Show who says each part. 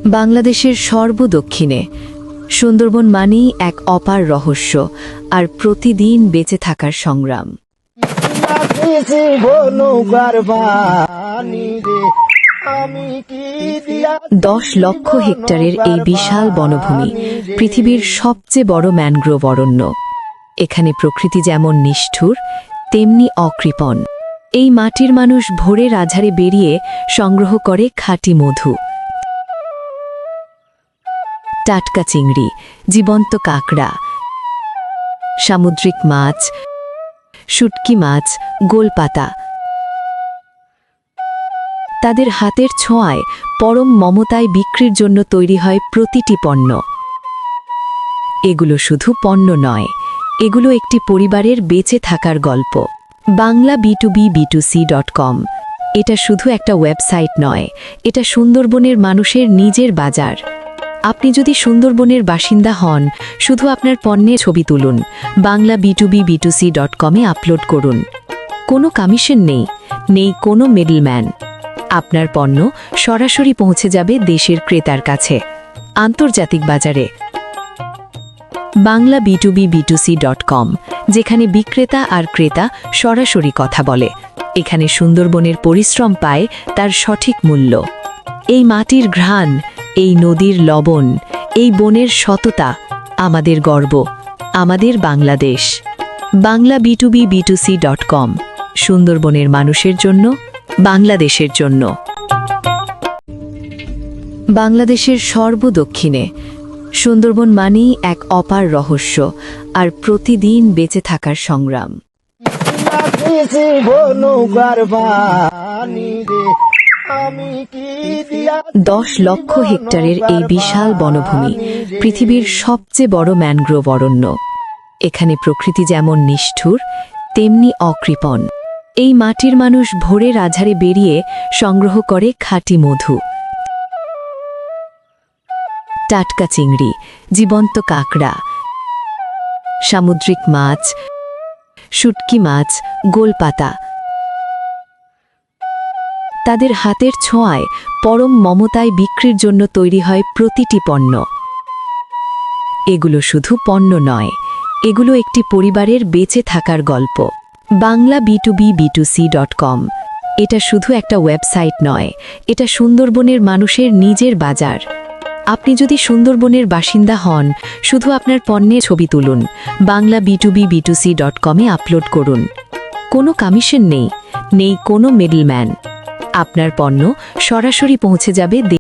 Speaker 1: বাংলাদেশের সর্বদক্ষিণে সুন্দরবন মানেই এক অপার রহস্য আর প্রতিদিন বেঁচে থাকার সংগ্রাম। 10 লক্ষ হেক্টরের এই বিশাল বনভূমি পৃথিবীর সবচেয়ে বড় ম্যানগ্রোভ অরণ্য। এখানে প্রকৃতি যেমন নিষ্ঠুর তেমনি অকৃপণ। এই মাটির মানুষ ভোরের আঁধারে বেরিয়ে সংগ্রহ করে খাঁটি মধু, টাটকা চিংড়ি, জীবন্ত কাঁকড়া, সামুদ্রিক মাছ, শুটকি মাছ, গোলপাতা। তাদের হাতের ছোঁয়ায় পরম মমতায় বিক্রির জন্য তৈরি হয় প্রতিটি পণ্য। এগুলো শুধু পণ্য নয়, এগুলো একটি পরিবারের বেঁচে থাকার গল্প। বাংলা B2B-B2C.com এটা শুধু একটা ওয়েবসাইট নয়, এটা সুন্দরবনের মানুষের নিজের বাজার। আপনি যদি সুন্দরবনের বাসিন্দা হন, শুধু আপনার পণ্যের ছবি তুলুন, বাংলা B2B-B2C.com-এ আপলোড করুন। কোনো কমিশন নেই কোনো মিডলম্যান। আপনার পণ্য সরাসরি পৌঁছে যাবে দেশের ক্রেতার কাছে, আন্তর্জাতিক বাজারে। বাংলা B2B-B2C.com, যেখানে বিক্রেতা আর ক্রেতা সরাসরি কথা বলে। এখানে সুন্দরবনের পরিশ্রম পায় তার সঠিক মূল্য। এই মাটির ঘ্রাণ, এই নদীর লবণ, এই বনের সততা আমাদের গর্ব, আমাদের বাংলাদেশ। বাংলা B2B-B2C.com, সুন্দরবনের মানুষের জন্য, বাংলাদেশের জন্য। বাংলাদেশের সর্বদক্ষিণে সুন্দরবন মানেই এক অপার রহস্য আর প্রতিদিন বেঁচে থাকার সংগ্রাম। 10 লক্ষ হেক্টরের এই বিশাল বনভূমি পৃথিবীর সবচেয়ে বড় ম্যানগ্রোভ অরণ্য। এখানে প্রকৃতি যেমন নিষ্ঠুর তেমনি অকৃপণ। এই মাটির মানুষ ভোরের আঁধারে বেরিয়ে সংগ্রহ করে খাঁটি মধু, টাটকা চিংড়ি, জীবন্ত কাঁকড়া, সামুদ্রিক মাছ, শুটকি মাছ, গোলপাতা। তাদের হাতের ছোঁয়ায় পরম মমতায় বিক্রির জন্য তৈরি হয় প্রতিটি পণ্য। এগুলো শুধু পণ্য নয়, এগুলো একটি পরিবারের বেঁচে থাকার গল্প। বাংলা B2B-B2C.com এটা শুধু একটা ওয়েবসাইট নয়, এটা সুন্দরবনের মানুষের নিজের বাজার। আপনি যদি সুন্দরবনের বাসিন্দা হন, শুধু আপনার পণ্যের ছবি তুলুন, বাংলা B2B-B2C.com-এ আপলোড করুন। কোনো কমিশন নেই কোনো মিডলম্যান। আপনার পণ্য সরাসরি পৌঁছে যাবে